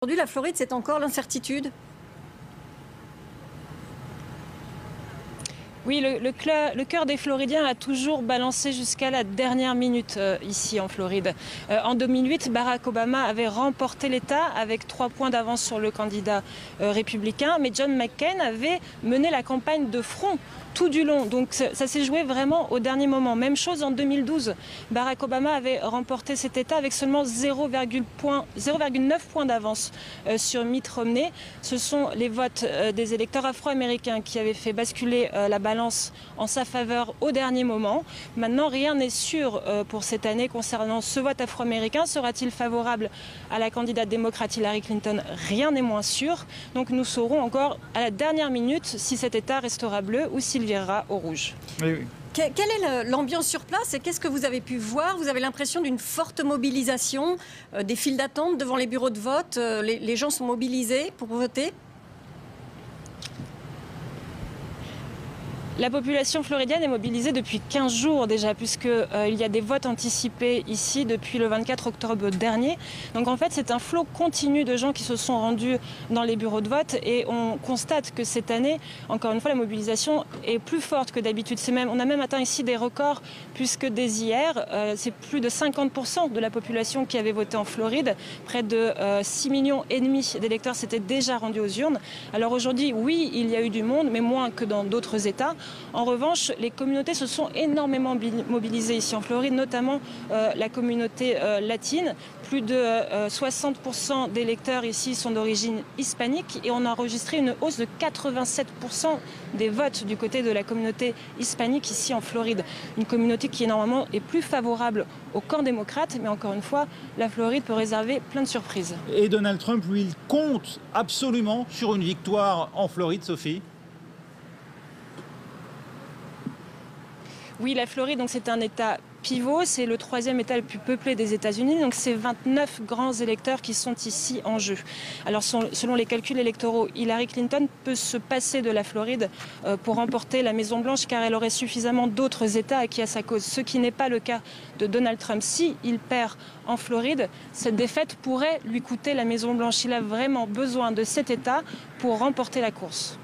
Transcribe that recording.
Aujourd'hui, la Floride, c'est encore l'incertitude. Oui, le cœur des Floridiens a toujours balancé jusqu'à la dernière minute ici en Floride. En 2008, Barack Obama avait remporté l'État avec 3 points d'avance sur le candidat républicain, mais John McCain avait mené la campagne de front tout du long. Donc ça s'est joué vraiment au dernier moment. Même chose en 2012. Barack Obama avait remporté cet État avec seulement 0,9 points d'avance sur Mitt Romney. Ce sont les votes des électeurs afro-américains qui avaient fait basculer la balance en sa faveur au dernier moment. Maintenant, rien n'est sûr pour cette année concernant ce vote afro-américain. Sera-t-il favorable à la candidate démocrate Hillary Clinton? Rien n'est moins sûr. Donc nous saurons encore à la dernière minute si cet État restera bleu ou s'il virera au rouge. Oui, oui. Quelle est l'ambiance sur place et qu'est-ce que vous avez pu voir? Vous avez l'impression d'une forte mobilisation, des files d'attente devant les bureaux de vote, les gens sont mobilisés pour voter? La population floridienne est mobilisée depuis 15 jours déjà, puisqu'il y a des votes anticipés ici depuis le 24 octobre dernier. Donc en fait, c'est un flot continu de gens qui se sont rendus dans les bureaux de vote et on constate que cette année, encore une fois, la mobilisation est plus forte que d'habitude. On a même atteint ici des records, puisque dès hier, c'est plus de 50% de la population qui avait voté en Floride. Près de 6,5 millions d'électeurs s'étaient déjà rendus aux urnes. Alors aujourd'hui, oui, il y a eu du monde, mais moins que dans d'autres États. En revanche, les communautés se sont énormément mobilisées ici en Floride, notamment la communauté latine. Plus de 60% des électeurs ici sont d'origine hispanique et on a enregistré une hausse de 87% des votes du côté de la communauté hispanique ici en Floride. Une communauté qui normalement est plus favorable au camp démocrate, mais encore une fois, la Floride peut réserver plein de surprises. Et Donald Trump, lui, il compte absolument sur une victoire en Floride, Sophie? Oui, la Floride, donc c'est un État pivot, c'est le 3e État le plus peuplé des États-Unis, donc c'est 29 grands électeurs qui sont ici en jeu. Alors selon les calculs électoraux, Hillary Clinton peut se passer de la Floride pour remporter la Maison-Blanche car elle aurait suffisamment d'autres États acquis à sa cause, ce qui n'est pas le cas de Donald Trump. Si il perd en Floride, cette défaite pourrait lui coûter la Maison-Blanche. Il a vraiment besoin de cet État pour remporter la course.